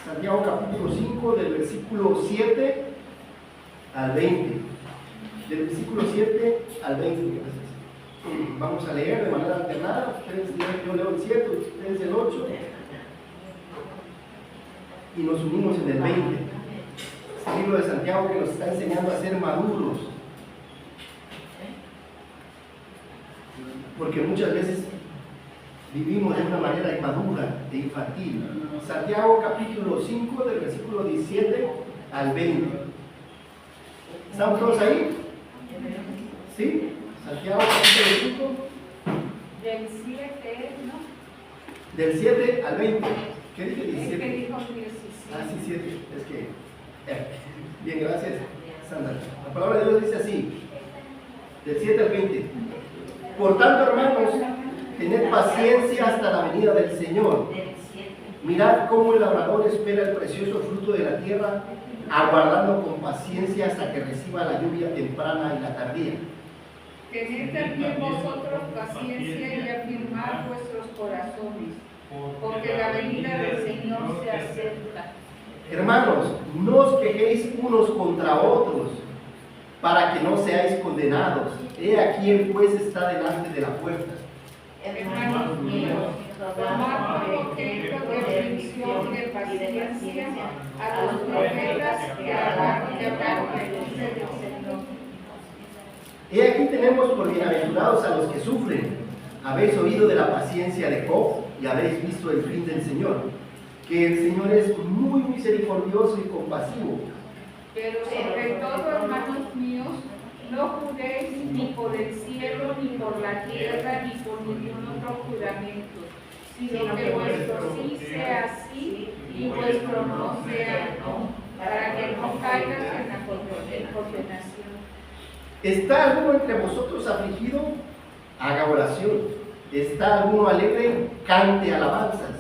Santiago capítulo 5, del versículo 7 al 20. Del versículo 7 al 20. Vamos a leer de manera alternada. Ustedes, yo leo el 7, ustedes el 8. Y nos unimos en el 20. Este libro de Santiago que nos está enseñando a ser maduros. Porque muchas veces vivimos de una manera inmadura e infantil. Santiago capítulo 5 del versículo 17 al 20. ¿Estamos todos ahí? ¿Sí? Santiago capítulo 5. Del 7, ¿no? Del 7 al 20. ¿Qué dije? 17. Es que dijo 17. Ah, sí, 7. Es que... Bien, gracias, Sandra. La palabra de Dios dice así. Del 7 al 20. Por tanto, hermanos, tened paciencia hasta la venida del Señor. Mirad cómo el labrador espera el precioso fruto de la tierra, aguardando con paciencia hasta que reciba la lluvia temprana y la tardía. Tened también vosotros paciencia y afirmad vuestros corazones, porque la venida del Señor se acerca. Hermanos, no os quejéis unos contra otros, para que no seáis condenados. He aquí el juez está delante de la puerta. Hermanos míos, tomad todo tiempo de aflicción y de paciencia a los profetas que hablaron del Señor. He aquí tenemos por bienaventurados a los que sufren. Habéis oído de la paciencia de Job y habéis visto el fin del Señor, que el Señor es muy misericordioso y compasivo. Pero sobre todo, hermanos míos, no juréis ni por el cielo, ni por la tierra, ni por ningún otro juramento, sino que vuestro sí sea sí y vuestro no sea no, para que no caigas en la condenación. ¿Está alguno entre vosotros afligido? Haga oración. ¿Está alguno alegre? Cante alabanzas.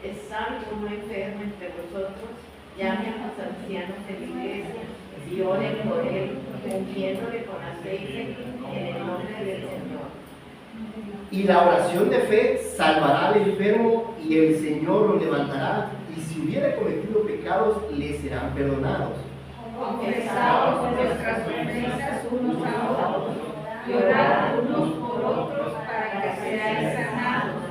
¿Está alguno enfermo entre vosotros? Llame a los ancianos de la iglesia y oren por él, ungiéndole con aceite en el nombre del Señor. Y la oración de fe salvará al enfermo y el Señor lo levantará, y si hubiera cometido pecados le serán perdonados. Confesaos vuestras ofensas unos a otros y orad unos por otros para que seáis sanados.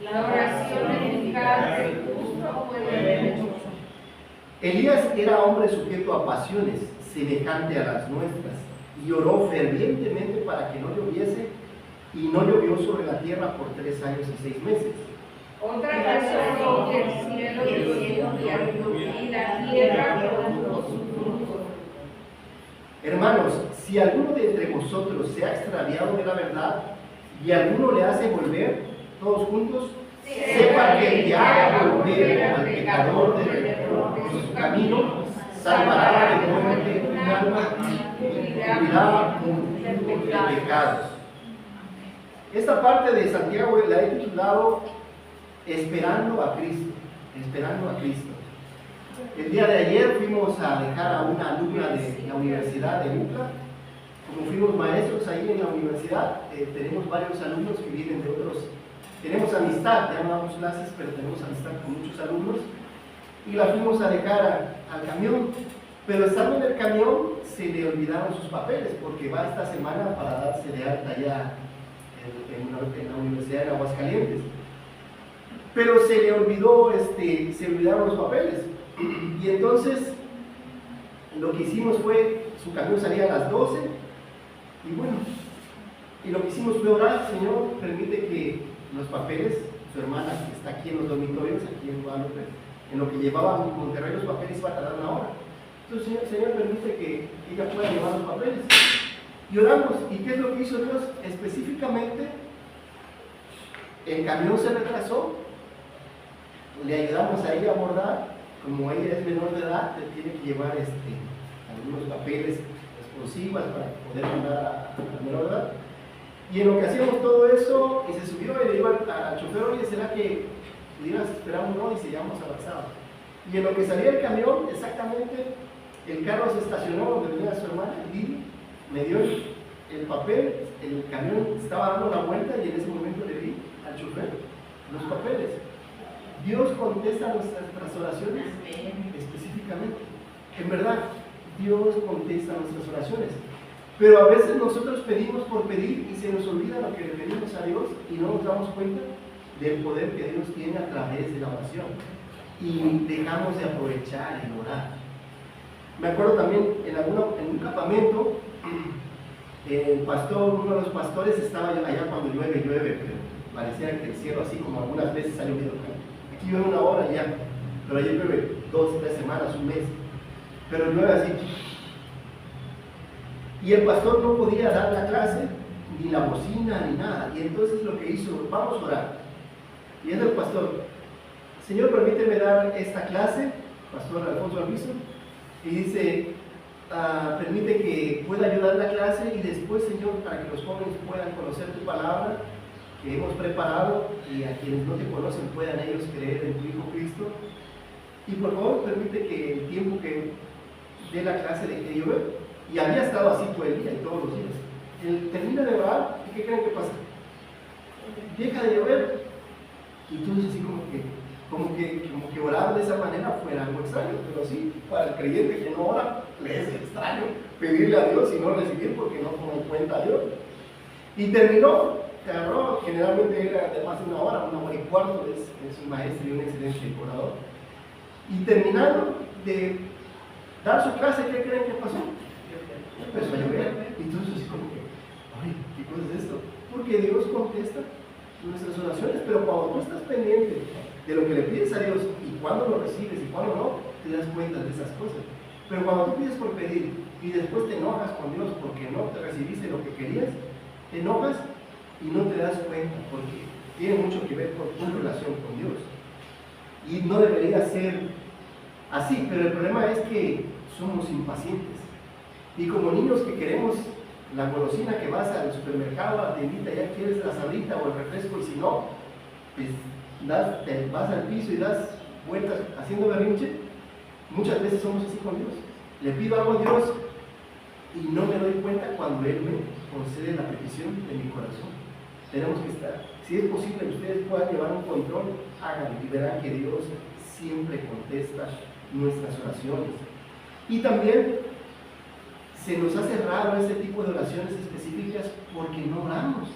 La oración eficaz del justo puede mucho. Elías era hombre sujeto a pasiones, semejante a las nuestras, y oró fervientemente para que no lloviese, y no llovió sobre la tierra por 3 años y 6 meses. Otra razón que el cielo lluvia y la tierra produjo su fruto. Hermanos, si alguno de entre vosotros se ha extraviado de la verdad y alguno le hace volver, todos juntos, sepa que el que haga volver al pecador de su camino, salvará de muerte un alma y cubrirá multitud de pecados. Esta parte de Santiago la he titulado Esperando a Cristo. Esperando a Cristo. El día de ayer fuimos a dejar a una alumna de la Universidad de UCLA. Como fuimos maestros ahí en la universidad, tenemos varios alumnos que vienen de otros. Tenemos amistad, ya no damos clases, pero tenemos amistad con muchos alumnos. Y la fuimos a dejar al camión. Pero estando en el camión, se le olvidaron sus papeles, porque va esta semana para darse de alta ya en la Universidad de Aguascalientes. Pero se le olvidó, se olvidaron los papeles. Y entonces lo que hicimos fue, su camión salía a las 12, y bueno, y lo que hicimos fue orar: Señor, permite que los papeles, su hermana que está aquí en los dormitorios, aquí en Guadalupe, en lo que llevaba a Monterrey los papeles iba a tardar 1 hora. Entonces, Señor, permite que ella pueda llevar los papeles. Y oramos. ¿Y qué es lo que hizo Dios? Específicamente, el camión se retrasó, le ayudamos a ella a abordar. Como ella es menor de edad, tiene que llevar algunos papeles exclusivos para poder mandar a menor de edad. Y en lo que hacíamos todo eso, y se subió y le dijo al chofer: oye, ¿será que pudieras esperar un y seguíamos avanzados? Y en lo que salía el camión, exactamente, el carro se estacionó donde venía su hermana, Lili, me dio el papel, el camión estaba dando la vuelta y en ese momento le di al chofer los papeles. Dios contesta nuestras oraciones específicamente. En verdad, Dios contesta nuestras oraciones. Pero a veces nosotros pedimos por pedir y se nos olvida lo que le pedimos a Dios y no nos damos cuenta del poder que Dios tiene a través de la oración. Y dejamos de aprovechar y orar. Me acuerdo también en un campamento, uno de los pastores estaba allá cuando llueve, pero parecía que el cielo así como algunas veces ha llovido. Aquí llueve una hora ya, pero allí llueve 2, 3 semanas, un mes. Pero llueve así. Y el pastor no podía dar la clase, ni la bocina, ni nada. Y entonces lo que hizo, vamos a orar. Y es el pastor, Señor, permíteme dar esta clase, Pastor Alfonso Alviso, y dice, permite que pueda ayudar la clase y después, Señor, para que los jóvenes puedan conocer tu palabra que hemos preparado y a quienes no te conocen puedan ellos creer en tu Hijo Cristo. Y por favor, permite que el tiempo que dé la clase de que llover, y había estado así todo el día y todos los días. Él termina de orar, ¿y qué creen que pasa? Deja de llover, y entonces así como que orar de esa manera fuera algo extraño, pero sí, para el creyente que no ora, le es extraño pedirle a Dios y no recibir porque no toma en cuenta a Dios. Y terminó, agarró, generalmente era de más de una hora y cuarto, es un maestro y un excelente orador. Y terminando de dar su clase, ¿qué creen que pasó? Empezó a llover. Y entonces así como que, ay, ¿qué cosa es esto? Porque Dios contesta nuestras oraciones, pero cuando tú estás pendiente de lo que le pides a Dios y cuando lo recibes y cuando no, te das cuenta de esas cosas. Pero cuando tú pides por pedir y después te enojas con Dios porque no te recibiste lo que querías, te enojas y no te das cuenta porque tiene mucho que ver con tu relación con Dios. Y no debería ser así, pero el problema es que somos impacientes. Y como niños que queremos la golosina, que vas al supermercado, a la tiendita, ya quieres la sabrita o el refresco, y si no, pues te vas al piso y das vueltas haciendo berrinche. Muchas veces somos así con Dios. Le pido algo a Dios y no me doy cuenta cuando Él me concede la petición de mi corazón. Tenemos que estar, si es posible, ustedes puedan llevar un control, háganlo y verán que Dios siempre contesta nuestras oraciones. Y también se nos hace raro este tipo de oraciones específicas porque no oramos.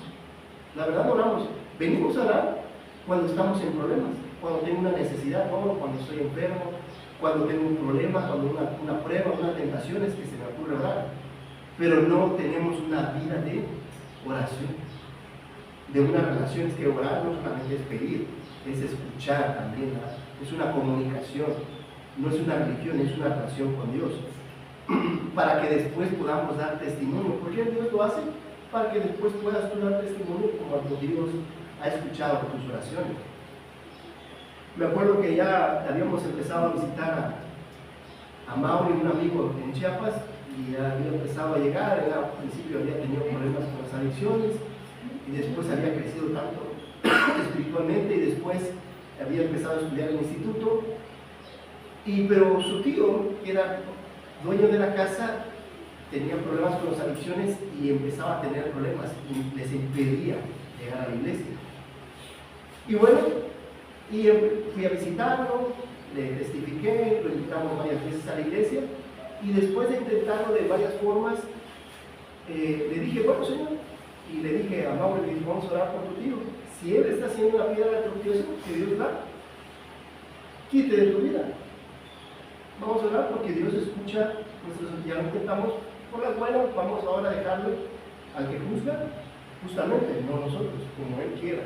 La verdad no oramos. Venimos a orar cuando estamos en problemas, cuando tengo una necesidad, cuando estoy enfermo, cuando tengo un problema, cuando una prueba, una tentación es que se me ocurre orar. Pero no tenemos una vida de oración, de una relación. Es que orar no solamente es pedir, es escuchar también, ¿verdad? Es una comunicación, no es una religión, es una relación con Dios. Para que después podamos dar testimonio. ¿Por qué Dios lo hace? Para que después puedas tú dar testimonio como Dios ha escuchado tus oraciones. Me acuerdo que ya habíamos empezado a visitar a Mauri, un amigo en Chiapas, y ya había empezado a llegar. Él al principio había tenido problemas con las adicciones y después había crecido tanto espiritualmente y después había empezado a estudiar en el instituto. Pero su tío, que era dueño de la casa, tenía problemas con las adicciones y empezaba a tener problemas y les impedía llegar a la iglesia. Y bueno, fui a visitarlo, le testifiqué, lo invitamos varias veces a la iglesia y después de intentarlo de varias formas, le dije, bueno, Señor, y le dije a Mauro, le dije, vamos a orar por tu tío. Si él está haciendo una piedra de tropiezo, que Dios la quite de tu vida. Vamos a orar porque Dios escucha nuestros, ya lo intentamos por las buenas, vamos ahora a dejarlo al que juzga, justamente, no nosotros, como Él quiera.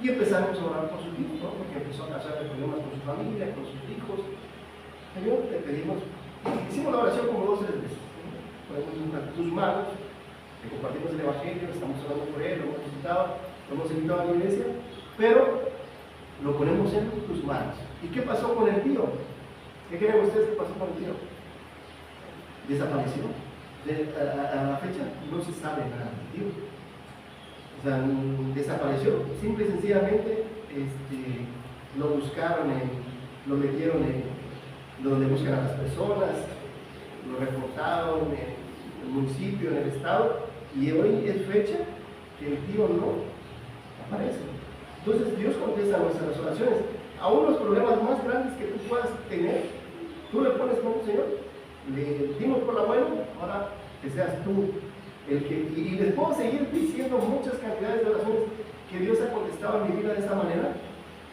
Y empezamos a orar por su hijo, ¿no? Porque empezó a casar problemas con su familia, con sus hijos. Señor, te pedimos, hicimos la oración como 2 o 3 veces. Ponemos tus manos, le compartimos el Evangelio, estamos orando por él, lo hemos visitado, lo hemos invitado a la iglesia, pero lo ponemos en tus manos. ¿Y qué pasó con el tío? ¿Qué creen ustedes que pasó con el tío? Desapareció. A la fecha no se sabe nada del tío. O sea, desapareció. Simple y sencillamente lo buscaron, lo metieron donde buscan a las personas, lo reportaron en el municipio, en el estado, y hoy es fecha que el tío no aparece. Entonces Dios contesta nuestras oraciones. aún los problemas más grandes que tú puedas tener, tú le pones como Señor, le dimos por la buena, ahora que seas tú el que, y les puedo seguir diciendo muchas cantidades de oraciones que Dios ha contestado en mi vida de esta manera,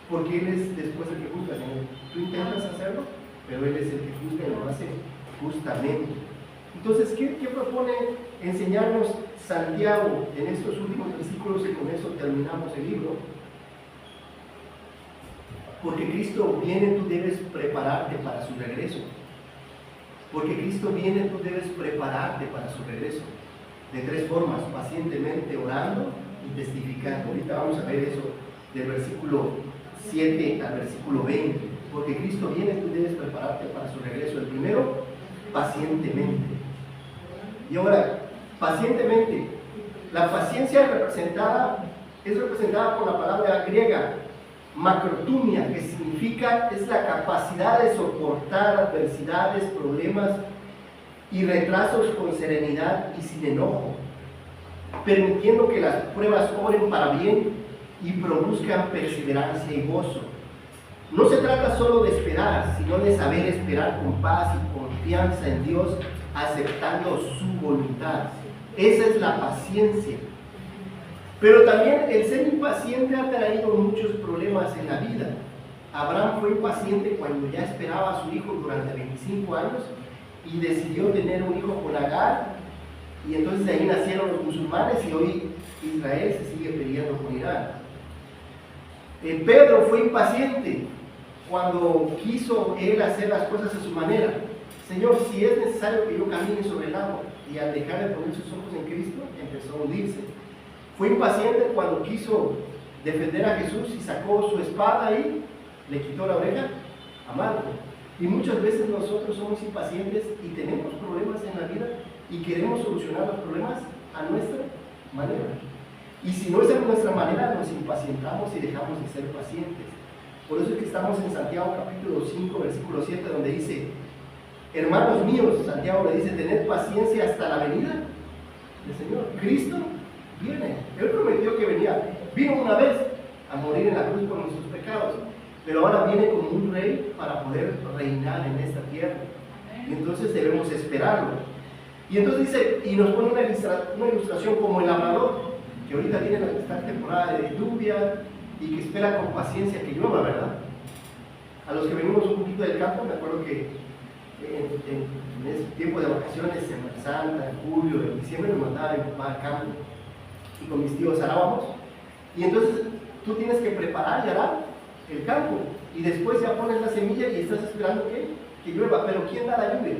porque Él es después el que juzga, Señor. Tú intentas hacerlo, pero Él es el que juzga y lo hace justamente. Entonces, ¿qué propone enseñarnos Santiago en estos últimos versículos? Y con eso terminamos el libro. Porque Cristo viene, tú debes prepararte para su regreso. Porque Cristo viene, tú debes prepararte para su regreso. De tres formas: pacientemente orando y testificando. Ahorita vamos a ver eso del versículo 7 al versículo 20. Porque Cristo viene, tú debes prepararte para su regreso. El primero, pacientemente. Y ahora, pacientemente, la paciencia es representada por la palabra griega macrotumia, que significa, es la capacidad de soportar adversidades, problemas y retrasos con serenidad y sin enojo, permitiendo que las pruebas obren para bien y produzcan perseverancia y gozo. No se trata solo de esperar, sino de saber esperar con paz y confianza en Dios, aceptando su voluntad. Esa es la paciencia. Pero también el ser impaciente ha traído muchos problemas en la vida. Abraham fue impaciente cuando ya esperaba a su hijo durante 25 años y decidió tener un hijo con Agar, y entonces de ahí nacieron los musulmanes y hoy Israel se sigue peleando con Irán. Pedro fue impaciente cuando quiso él hacer las cosas a su manera. Señor, si es necesario que yo camine sobre el agua, y al dejar de poner sus ojos en Cristo empezó a hundirse. Fue impaciente cuando quiso defender a Jesús y sacó su espada y le quitó la oreja a Marco. Y muchas veces nosotros somos impacientes y tenemos problemas en la vida y queremos solucionar los problemas a nuestra manera. Y si no es a nuestra manera, nos impacientamos y dejamos de ser pacientes. Por eso es que estamos en Santiago capítulo 5, versículo 7, donde dice: hermanos míos, Santiago le dice, tened paciencia hasta la venida del Señor. Cristo viene. Él prometió que venía. Vino una vez a morir en la cruz por nuestros pecados, pero ahora viene como un rey para poder reinar en esta tierra. Y entonces debemos esperarlo. Y entonces dice, y nos pone una ilustración como el labrador, que ahorita viene esta temporada de lluvia y que espera con paciencia que llueva, ¿verdad? A los que venimos un poquito del campo, me acuerdo que en ese tiempo de vacaciones, en Semana Santa, en julio, en diciembre, me mandaba mi papá al campo y con mis tíos arábamos. Y entonces tú tienes que preparar y arar el campo y después ya pones la semilla y estás esperando que llueva. Pero ¿quién da la lluvia?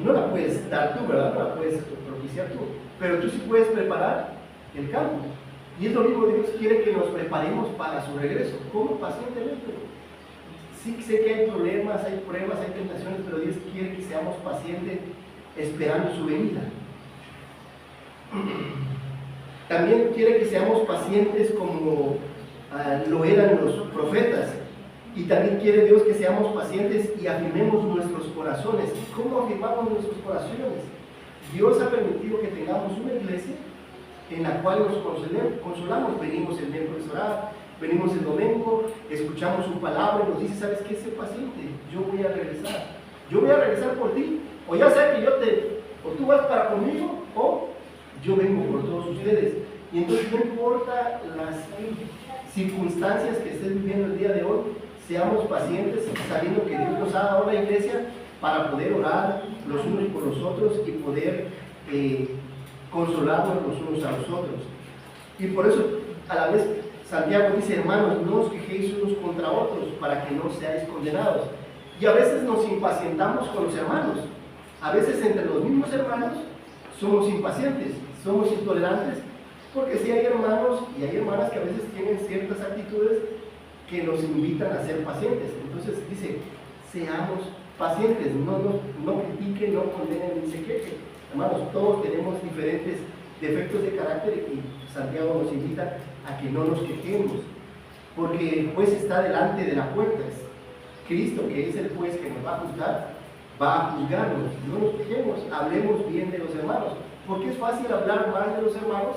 No la puedes dar tú, ¿verdad? No la puedes propiciar tú, pero tú sí puedes preparar el campo. Y es lo mismo, Dios quiere que nos preparemos para su regreso. ¿Cómo? Pacientemente. Sí sé que hay problemas, hay pruebas, hay tentaciones, pero Dios quiere que seamos pacientes esperando su venida. También quiere que seamos pacientes como lo eran los profetas. Y también quiere Dios que seamos pacientes y afirmemos nuestros corazones. ¿Cómo afirmamos nuestros corazones? Dios ha permitido que tengamos una iglesia en la cual nos consolamos. Venimos el miércoles a orar, venimos el domingo, escuchamos su palabra y nos dice, ¿sabes qué? Sé paciente, yo voy a regresar. Yo voy a regresar por ti. O ya sea que o tú vas para conmigo, o yo vengo por todos ustedes. Y entonces no importa las circunstancias que estés viviendo el día de hoy, seamos pacientes sabiendo que Dios nos ha dado la iglesia para poder orar los unos por los otros y poder consolarnos los unos a los otros. Y por eso a la vez Santiago dice, hermanos, no os quejéis unos contra otros para que no seáis condenados. Y a veces nos impacientamos con los hermanos. A veces entre los mismos hermanos somos impacientes, somos intolerantes, porque sí hay hermanos y hay hermanas que a veces tienen ciertas actitudes que nos invitan a ser pacientes. Entonces dice, seamos pacientes, no critiquen, no condenen ni se quejen. Hermanos, todos tenemos diferentes defectos de carácter y Santiago nos invita a que no nos quejemos, porque el juez está delante de la puerta. Es Cristo, que es el juez que nos va a juzgar, va a juzgarnos. No nos quejemos, hablemos bien de los hermanos, porque es fácil hablar mal de los hermanos,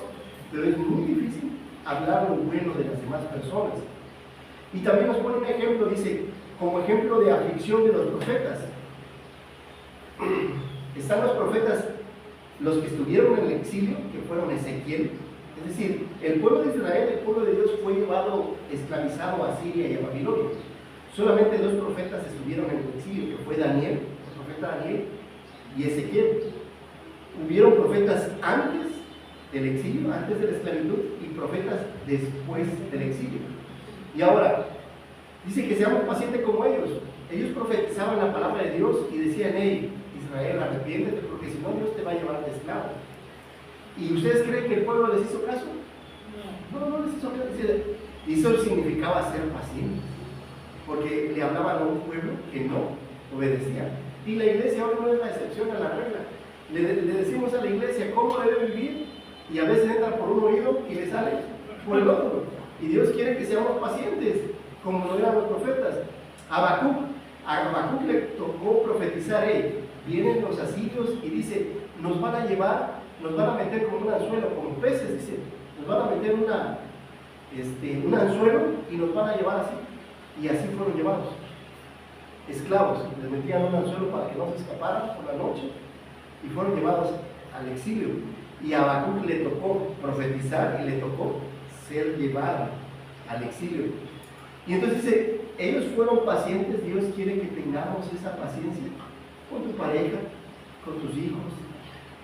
pero es muy difícil hablar lo bueno de las demás personas. Y también nos pone un ejemplo, dice, como ejemplo de aflicción de los profetas. Están los profetas, los que estuvieron en el exilio, que fueron Ezequiel. Es decir, el pueblo de Israel, el pueblo de Dios, fue llevado esclavizado a Siria y a Babilonia. Solamente 2 profetas estuvieron en el exilio, que fue Daniel, el profeta Daniel, y Ezequiel. Hubieron profetas antes del exilio, antes de la esclavitud, y profetas después del exilio. Y ahora, dice que seamos pacientes como ellos. Ellos profetizaban la palabra de Dios y decían: hey, Israel, arrepiéntete, porque si no, Dios te va a llevar de esclavo. ¿Y ustedes creen que el pueblo les hizo caso? No les hizo caso. Y eso significaba ser pacientes, porque le hablaban a un pueblo que no obedecía. Y la iglesia hoy no es la excepción a la regla. Le decimos a la iglesia cómo debe vivir, y a veces entra por un oído y le sale por el otro. Y Dios quiere que seamos pacientes, como lo eran los profetas. A Habacuc le tocó profetizar: vienen los asirios, y dice, nos van a llevar, nos van a meter con un anzuelo, como peces, dice, nos van a meter un anzuelo y nos van a llevar así. Y así fueron llevados, esclavos. Les metían un anzuelo para que no se escaparan por la noche, y fueron llevados al exilio. Y a Habacuc le tocó profetizar y le tocó ser llevado al exilio. Y entonces dice, ellos fueron pacientes. Dios quiere que tengamos esa paciencia con tu pareja, con tus hijos,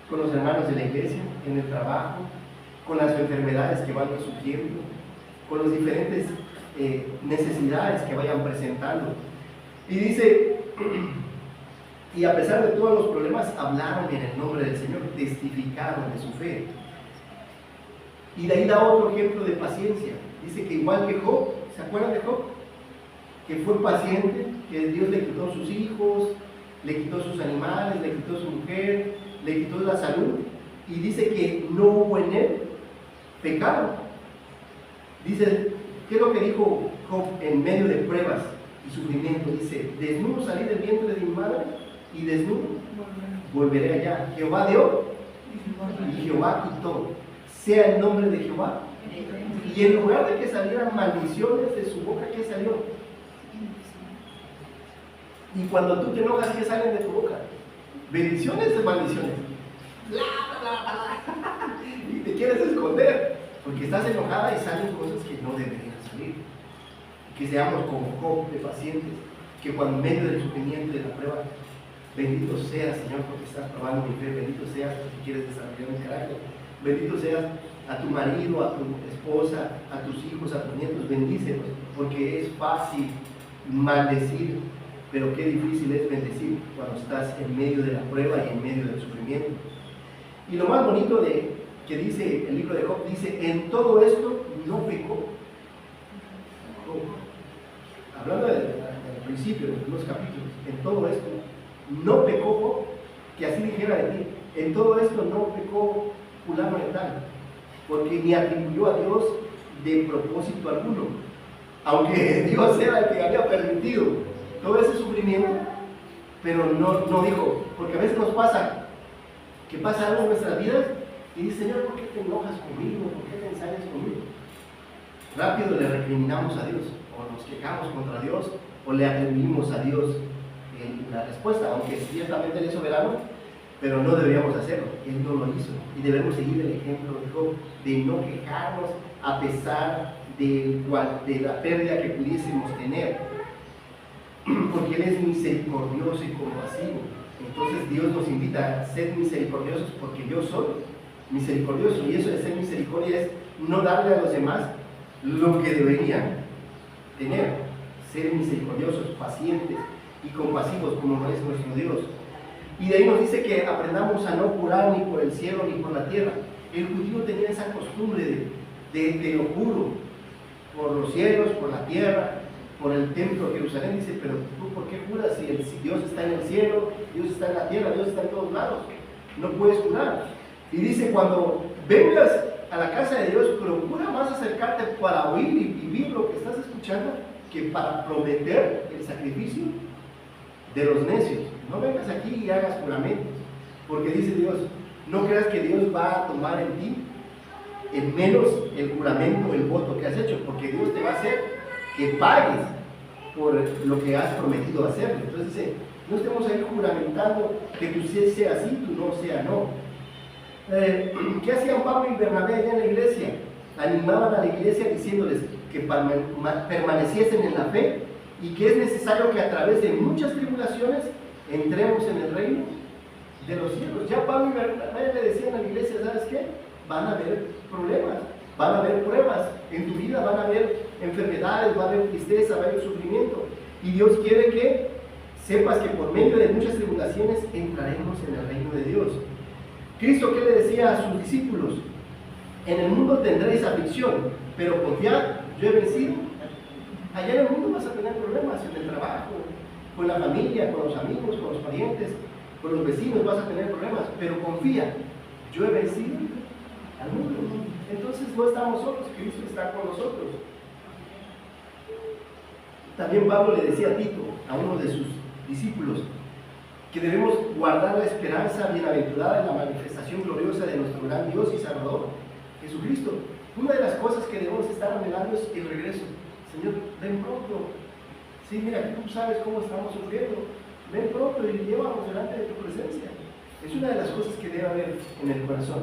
con los hermanos de la iglesia, en el trabajo, con las enfermedades que van surgiendo, con las diferentes necesidades que vayan presentando. Y dice, y a pesar de todos los problemas, hablaron en el nombre del Señor, testificaron de su fe. Y de ahí da otro ejemplo de paciencia. Dice que igual que Job, ¿se acuerdan de Job? Que fue paciente, que Dios le quitó sus hijos, le quitó sus animales, le quitó su mujer, le quitó la salud, y dice que no hubo en él pecado. Dice, ¿qué es lo que dijo Job en medio de pruebas y sufrimiento? Dice, desnudo salí del vientre de mi madre, y desnudo volveré allá. Jehová dio y Jehová quitó. Sea el nombre de Jehová. Y en lugar de que salieran maldiciones de su boca, ¿qué salió? Y cuando tú te enojas, ¿qué salen de tu boca? Bendiciones o maldiciones. Y te quieres esconder, porque estás enojada y salen cosas que no deberían salir. Que seamos como Job, de pacientes, que cuando en medio del sufrimiento y de la prueba, bendito seas, Señor, porque estás probando mi fe, bendito seas porque quieres desarrollar mi carácter, bendito seas a tu marido, a tu esposa, a tus hijos, a tus nietos, bendícelos, porque es fácil maldecir, pero qué difícil es bendecir cuando estás en medio de la prueba y en medio del sufrimiento. Y lo más bonito que dice el libro de Job, dice, en todo esto no pecó. Hablando del principio, de los primeros capítulos, en todo esto no pecó Job, que así dijera de ti, en todo esto no pecó fulano de tal, porque ni atribuyó a Dios de propósito alguno, aunque Dios era el que había permitido todo ese sufrimiento, pero no dijo, porque a veces nos pasa que pasa algo en nuestras vidas y dice, Señor, ¿por qué te enojas conmigo? ¿Por qué te ensañas conmigo? Rápido le recriminamos a Dios, o nos quejamos contra Dios, o le atribuimos a Dios la respuesta, aunque ciertamente Él es soberano, pero no deberíamos hacerlo. Él no lo hizo, y debemos seguir el ejemplo de Job, de no quejarnos a pesar de la pérdida que pudiésemos tener, porque Él es misericordioso y compasivo. Entonces Dios nos invita a ser misericordiosos, porque yo soy misericordioso, y eso de ser misericordia es no darle a los demás lo que deberían tener, ser misericordiosos, pacientes y compasivos como lo es nuestro Dios. Y de ahí nos dice que aprendamos a no jurar ni por el cielo ni por la tierra. El judío tenía esa costumbre de lo juro por los cielos, por la tierra, por el templo de Jerusalén. Dice, pero tú ¿por qué juras si Dios está en el cielo, Dios está en la tierra, Dios está en todos lados? No puedes jurar. Y dice, cuando vengas a la casa de Dios, procura más acercarte para oír y vivir lo que estás escuchando que para prometer el sacrificio de los necios. No vengas aquí y hagas juramentos, porque dice Dios, no creas que Dios va a tomar en ti en menos el juramento, el voto que has hecho, porque Dios te va a hacer que pagues por lo que has prometido hacer. Entonces dice, no estemos ahí juramentando que tú sea sí, tú no sea no. ¿Qué hacían Pablo y Bernabé allá en la iglesia? Animaban a la iglesia diciéndoles que permaneciesen en la fe y que es necesario que a través de muchas tribulaciones entremos en el reino de los cielos. Ya Pablo y Bernabé le decían a la iglesia, ¿sabes qué? Van a haber problemas, van a haber pruebas en tu vida, van a haber enfermedades, va a haber tristeza, va a haber sufrimiento. Y Dios quiere que sepas que por medio de muchas tribulaciones entraremos en el reino de Dios. Cristo, ¿qué le decía a sus discípulos? En el mundo tendréis aflicción, pero confiad, yo he vencido. Allá en el mundo vas a tener problemas, en el trabajo, con la familia, con los amigos, con los parientes, con los vecinos vas a tener problemas, pero confía, yo he vencido al mundo. Entonces no estamos solos, Cristo está con nosotros. También Pablo le decía a Tito, a uno de sus discípulos, que debemos guardar la esperanza bienaventurada en la manifestación gloriosa de nuestro gran Dios y Salvador, Jesucristo. Una de las cosas que debemos estar anhelando es el regreso. Señor, ven pronto. Sí, mira, tú sabes cómo estamos sufriendo. Ven pronto y llévanos delante de tu presencia. Es una de las cosas que debe haber en el corazón,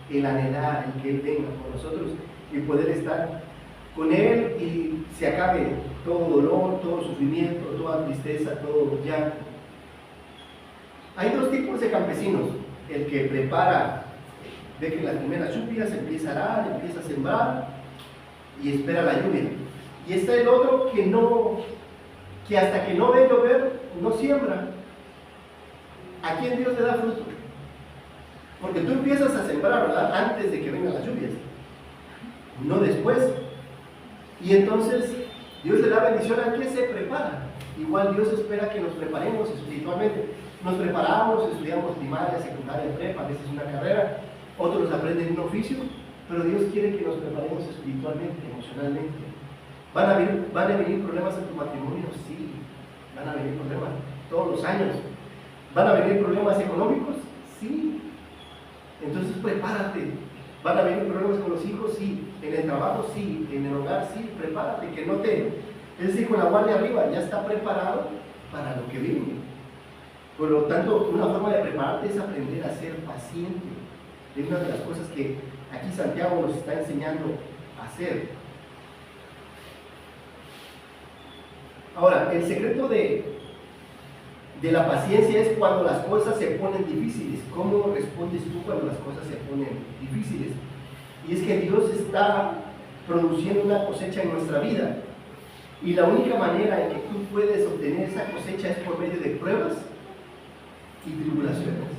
el anhelar, el que Él venga con nosotros y poder estar con Él y se acabe todo dolor, todo sufrimiento, toda tristeza, todo llanto. Hay dos tipos de campesinos: el que prepara, ve que las primeras lluvias empieza a arar, empieza a sembrar y espera la lluvia. Y está el otro que hasta que no ve llover, no siembra. ¿A quién Dios le da fruto? Porque tú empiezas a sembrar, ¿verdad?, antes de que vengan las lluvias, no después. Y entonces Dios le da bendición al que se prepara. Igual Dios espera que nos preparemos espiritualmente. Nos preparamos, estudiamos primaria, secundaria, prepa, a veces una carrera, otros aprenden un oficio, pero Dios quiere que nos preparemos espiritualmente, emocionalmente. ¿Van a venir problemas en tu matrimonio? Sí, van a venir problemas todos los años. ¿Van a venir problemas económicos? Sí. Entonces prepárate. ¿Van a venir problemas con los hijos? Sí. En el trabajo, sí. En el hogar, sí. Prepárate, que no te... Es decir, con la guardia arriba, ya está preparado para lo que viene. Por lo tanto, una forma de prepararte es aprender a ser paciente. Es una de las cosas que aquí Santiago nos está enseñando a hacer. Ahora, el secreto de la paciencia es cuando las cosas se ponen difíciles. ¿Cómo respondes tú cuando las cosas se ponen difíciles? Y es que Dios está produciendo una cosecha en nuestra vida. Y la única manera en que tú puedes obtener esa cosecha es por medio de pruebas y tribulaciones.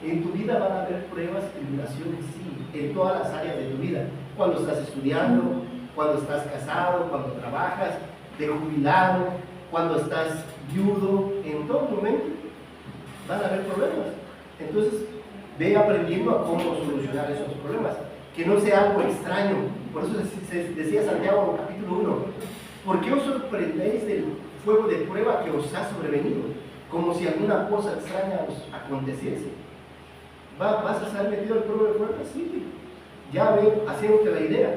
En tu vida van a haber pruebas y tribulaciones, sí, en todas las áreas de tu vida. Cuando estás estudiando, cuando estás casado, cuando trabajas, de jubilado, cuando estás viudo, en todo momento van a haber problemas. Entonces, ve aprendiendo a cómo solucionar esos problemas. Que no sea algo extraño. Por eso decía Santiago en capítulo 1, ¿por qué os sorprendéis del fuego de prueba que os ha sobrevenido? Como si alguna cosa extraña os aconteciese. ¿Vas a estar metido al fuego de prueba? Sí. Ya ve, haciéndote la idea.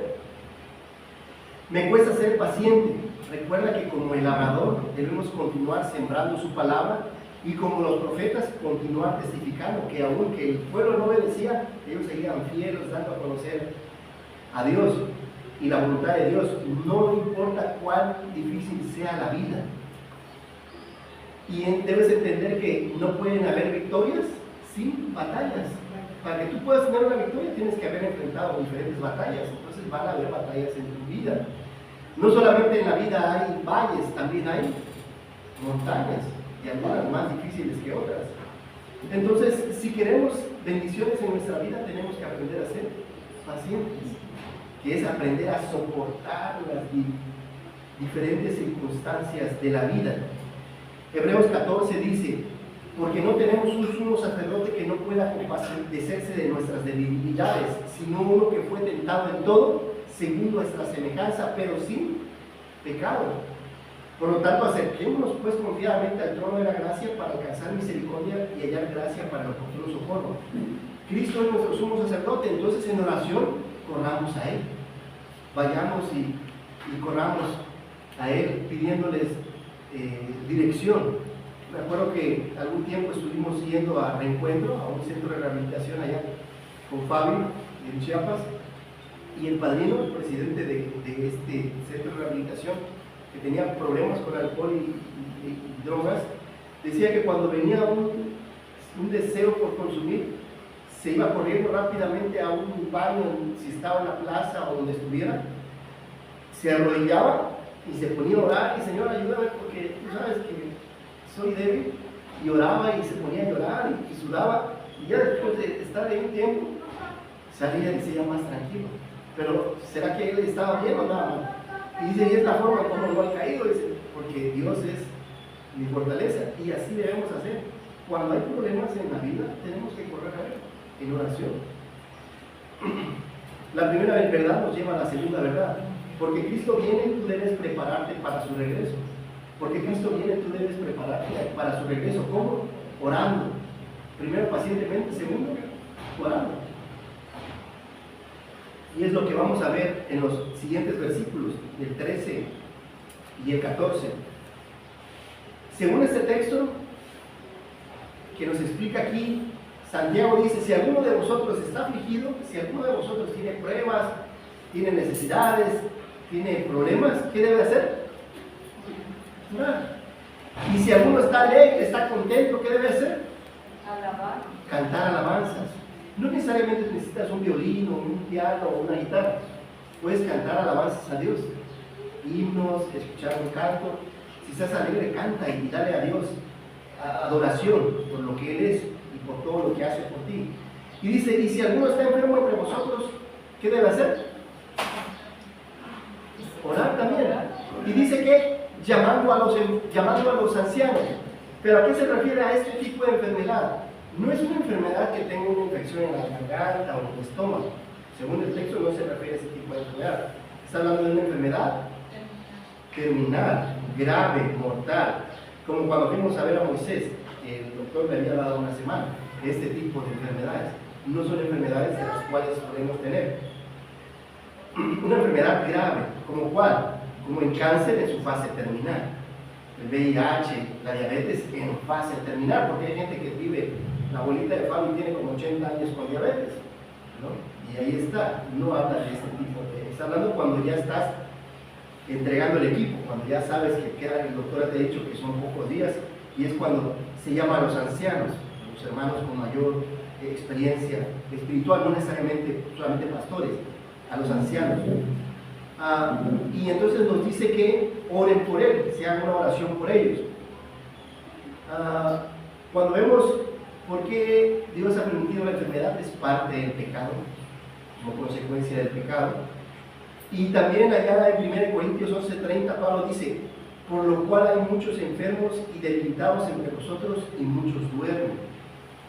Me cuesta ser paciente. Recuerda que como el labrador debemos continuar sembrando su palabra y como los profetas continuar testificando que aunque el pueblo no obedecía, ellos seguían fieles dando a conocer a Dios y la voluntad de Dios, no importa cuán difícil sea la vida. Y debes entender que no pueden haber victorias sin batallas. Para que tú puedas tener una victoria tienes que haber enfrentado diferentes batallas. Entonces van a haber batallas en tu vida. No solamente en la vida hay valles, también hay montañas, y algunas más difíciles que otras. Entonces, si queremos bendiciones en nuestra vida, tenemos que aprender a ser pacientes, que es aprender a soportar las diferentes circunstancias de la vida. Hebreos 14 dice, porque no tenemos un sumo sacerdote que no pueda compadecerse de nuestras debilidades, sino uno que fue tentado en todo, según nuestra semejanza, pero sin pecado. Por lo tanto, acerquémonos pues confiadamente al trono de la gracia para alcanzar misericordia y hallar gracia para el oportuno socorro. Cristo es nuestro sumo sacerdote, entonces en oración corramos a Él. Vayamos y corramos a él pidiéndoles dirección. Me acuerdo que algún tiempo estuvimos yendo a Reencuentro, a un centro de rehabilitación allá con Fabio en Chiapas, y el padrino, el presidente de este centro de rehabilitación, que tenía problemas con alcohol y drogas, decía que cuando venía un deseo por consumir, se iba corriendo rápidamente a un baño, si estaba en la plaza o donde estuviera, se arrodillaba y se ponía a orar, y Señor, ayúdame porque tú sabes que soy débil, y oraba y se ponía a llorar y sudaba, y ya después de estar ahí un tiempo, salía y se iba más tranquilo. Pero ¿será que él estaba bien o nada? Y dice, y es la forma como no ha caído, dice, porque Dios es mi fortaleza, y así debemos hacer. Cuando hay problemas en la vida, tenemos que correr a él en oración. La primera verdad nos lleva a la segunda verdad. Porque Cristo viene, tú debes prepararte para su regreso. Porque Cristo viene, tú debes prepararte para su regreso. ¿Cómo? Orando. Primero pacientemente, segundo, orando. Y es lo que vamos a ver en los siguientes versículos, del 13 y el 14. Según este texto que nos explica aquí, Santiago dice, si alguno de vosotros está afligido, si alguno de vosotros tiene pruebas, tiene necesidades, tiene problemas, ¿qué debe hacer? Orar. Y si alguno está alegre, está contento, ¿qué debe hacer? Alabar. Cantar alabanzas. No necesariamente necesitas un violín o un piano o una guitarra. Puedes cantar alabanzas a Dios, himnos, escuchar un canto. Si estás alegre, canta y dale a Dios adoración por lo que Él es y por todo lo que hace por ti. Y dice, y si alguno está enfermo entre vosotros, ¿qué debe hacer? Orar también. Y dice que llamando a los ancianos. ¿Pero a qué se refiere a este tipo de enfermedad? No es una enfermedad que tenga una infección en la garganta o en el estómago. Según el texto no se refiere a ese tipo de enfermedad. Está hablando de una enfermedad terminal, grave, mortal. Como cuando fuimos a ver a Moisés, que el doctor le había dado una semana. Este tipo de enfermedades no son enfermedades de las cuales podemos tener. Una enfermedad grave, ¿como cuál? Como el cáncer en su fase terminal, el VIH, la diabetes en fase terminal, porque hay gente que vive, la abuelita de Fabi tiene como 80 años con diabetes, ¿no? Y ahí está, no habla de este tipo, está hablando cuando ya estás entregando el equipo, cuando ya sabes que queda, el doctor te ha dicho que son pocos días, y es cuando se llama a los ancianos, los hermanos con mayor experiencia espiritual, no necesariamente solamente pastores, a los ancianos. Y entonces nos dice que oren por él, se haga una oración por ellos. Cuando vemos por qué Dios ha permitido la enfermedad, es parte del pecado, como consecuencia del pecado. Y también allá en 1 Corintios 11:30 Pablo dice, por lo cual hay muchos enfermos y debilitados entre vosotros y muchos duermen,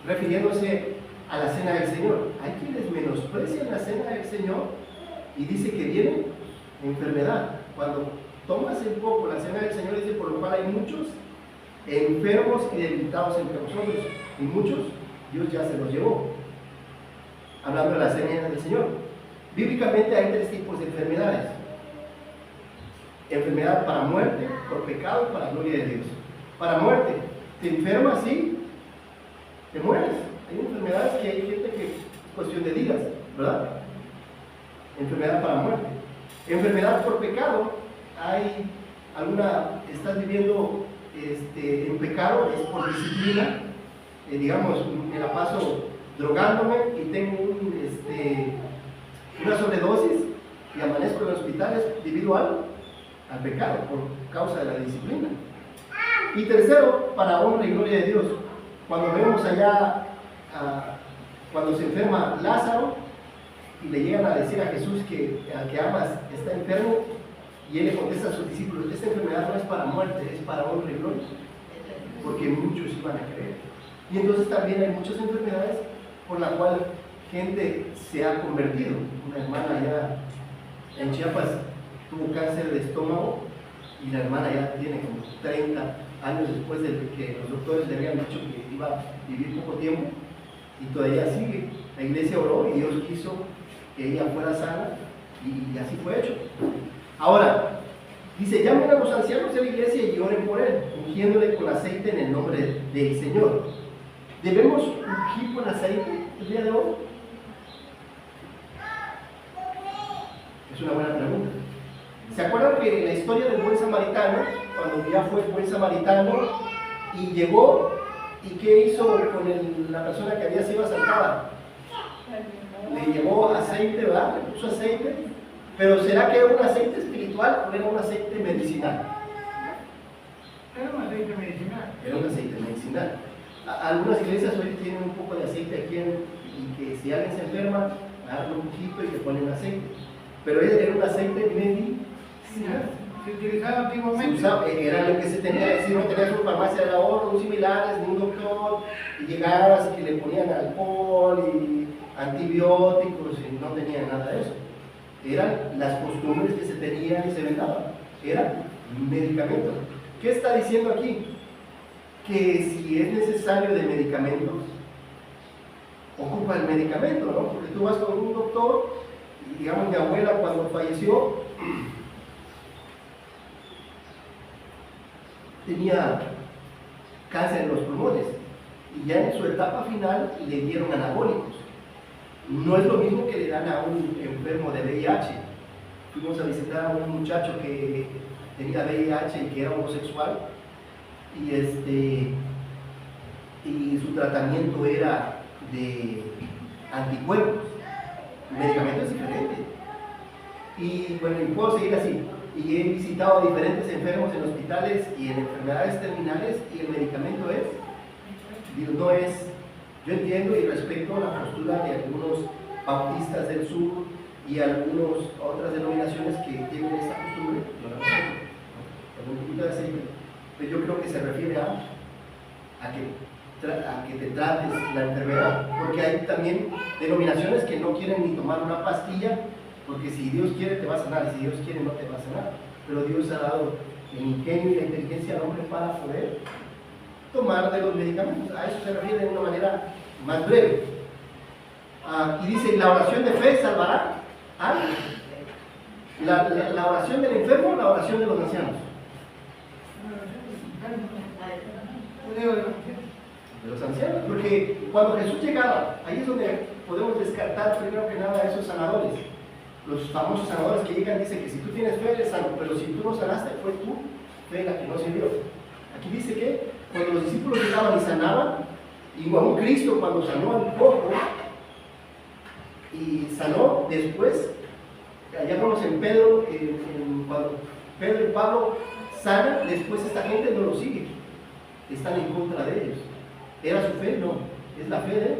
refiriéndose a la cena del Señor. Hay quienes menosprecian la cena del Señor y dice que viene enfermedad. Cuando tomas un poco la cena del Señor, dice, por lo cual hay muchos enfermos y debilitados entre vosotros, y muchos Dios ya se los llevó. Hablando de la cena del Señor, bíblicamente hay tres tipos de enfermedades: enfermedad para muerte, por pecado y para gloria de Dios. Para muerte, te enfermas y te mueres. Hay enfermedades que hay gente que es cuestión de días, ¿verdad? Enfermedad para muerte. Enfermedad por pecado, hay alguna, estás viviendo en pecado, es por disciplina, digamos, me la paso drogándome y tengo una sobredosis y amanezco en hospitales debido al pecado, por causa de la disciplina. Y tercero, para honra y gloria de Dios. Cuando vemos allá, cuando se enferma Lázaro, y le llegan a decir a Jesús que al que amas está enfermo, y él le contesta a sus discípulos, esta enfermedad no es para muerte, es para honra y gloria, porque muchos iban a creer. Y entonces también hay muchas enfermedades por las cuales gente se ha convertido. Una hermana allá en Chiapas tuvo cáncer de estómago, y la hermana ya tiene como 30 años después de que los doctores le habían dicho que iba a vivir poco tiempo, y todavía sigue. La iglesia oró y Dios quiso que ella fuera sana, y así fue hecho. Ahora, Dice, llamen a los ancianos de la iglesia y oren por él, ungiéndole con aceite en el nombre del Señor. ¿Debemos ungir con aceite el día de hoy? Es una buena pregunta. ¿Se acuerdan que en la historia del buen samaritano, cuando ya fue buen samaritano y llegó, y qué hizo con la persona que había sido asaltada? Le llevó aceite, ¿verdad? Le puso aceite, pero ¿será que era un aceite espiritual o era un aceite medicinal? Era un aceite medicinal. Era un aceite medicinal. Algunas iglesias hoy tienen un poco de aceite aquí y que si alguien se enferma, agarran un poquito y le ponen aceite. Pero era un aceite medicinal. Se utilizaba antiguamente. Era lo que se tenía, si no tenías una farmacia de ahorro, un similares, ni un doctor, y llegabas y le ponían alcohol y antibióticos y no tenía nada de eso. Eran las costumbres que se tenían y se vendaban. Eran medicamentos. ¿Qué está diciendo aquí? Que si es necesario de medicamentos, ocupa el medicamento, ¿no? Porque tú vas con un doctor, y digamos mi abuela cuando falleció, tenía cáncer en los pulmones y ya en su etapa final le dieron anabólicos. No es lo mismo que le dan a un enfermo de VIH. Fuimos a visitar a un muchacho que tenía VIH y que era homosexual y su tratamiento era de anticuerpos. El medicamento es diferente. Y bueno, y puedo seguir así. Y he visitado a diferentes enfermos en hospitales y en enfermedades terminales y el medicamento no es, yo entiendo y respeto la postura de algunos bautistas del sur y algunas otras denominaciones que tienen esta costumbre, con un poquito de aceite, pero yo creo que se refiere a que te trates la enfermedad, porque hay también denominaciones que no quieren ni tomar una pastilla, porque si Dios quiere te va a sanar, y si Dios quiere no te va a sanar, pero Dios ha dado el ingenio y la inteligencia al hombre para poder tomar de los medicamentos. A eso se refiere de una manera más breve. Y dice, la oración de fe salvará a la oración del enfermo o la oración de los ancianos. De los ancianos, porque cuando Jesús llegaba, ahí es donde podemos descartar primero que nada a esos sanadores. Los famosos sanadores que llegan dicen que si tú tienes fe eres sano, pero si tú no sanaste fue tu fe la que no sirvió. Aquí dice que cuando los discípulos llegaban y sanaban, y aún Cristo cuando sanó al cojo y sanó después, allá vemos en Pedro, cuando Pedro y Pablo sanan, después esta gente no lo sigue, están en contra de ellos. ¿Era su fe? No, es la fe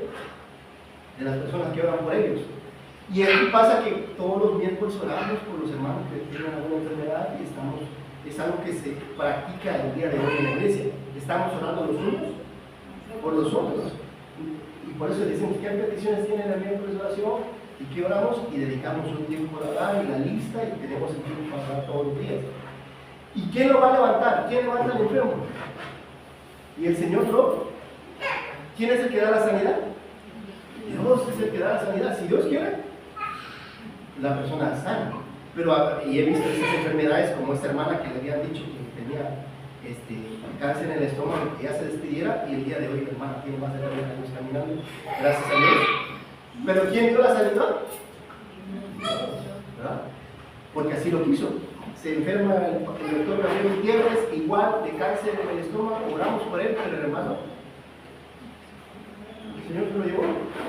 de las personas que oran por ellos. Y aquí pasa que todos los miércoles oramos por los hermanos que tienen alguna enfermedad y es algo que se practica el día de hoy en la iglesia. Estamos orando los unos por los otros. Y por eso decimos qué peticiones tienen el miércoles de oración y qué oramos y dedicamos un tiempo para orar y la lista y tenemos el tiempo para orar todos los días. ¿Y quién lo va a levantar? ¿Quién levanta al enfermo? ¿Y el Señor no? ¿Quién es el que da la sanidad? Dios es el que da la sanidad. Si Dios quiere, la persona sana. Pero y he visto esas enfermedades como esta hermana que le habían dicho que tenía cáncer en el estómago, que ya se despidiera, y el día de hoy la hermana tiene más de 30 años caminando, gracias a Dios. ¿Pero quién dio la sanidad? ¿Verdad? Porque así lo quiso. Se enferma el doctor Gabriel Gutiérrez, igual de cáncer en el estómago, oramos por él, pero el hermano, el Señor se lo llevó.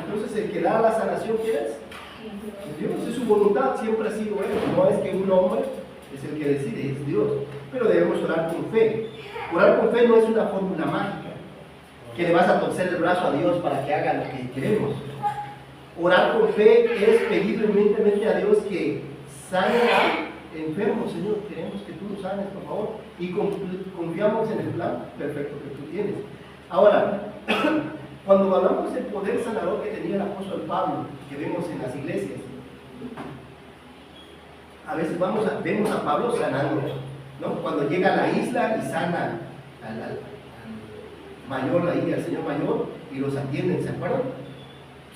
Entonces el que da la sanación, ¿quién es? Dios, es su voluntad, siempre ha sido Él. No es que un hombre es el que decide, es Dios. Pero debemos orar con fe. Orar con fe no es una fórmula mágica que le vas a torcer el brazo a Dios para que haga lo que queremos. Orar con fe es pedirle humildemente a Dios que sane a enfermos. Señor, queremos que tú nos sanes, por favor, y confiamos en el plan perfecto que tú tienes. Ahora, cuando hablamos del poder sanador que tenía el apóstol Pablo, que vemos en las iglesias, a veces vemos a Pablo sanando, ¿no? Cuando llega a la isla y sana al mayor ahí, al señor mayor, y los atienden, ¿se acuerdan?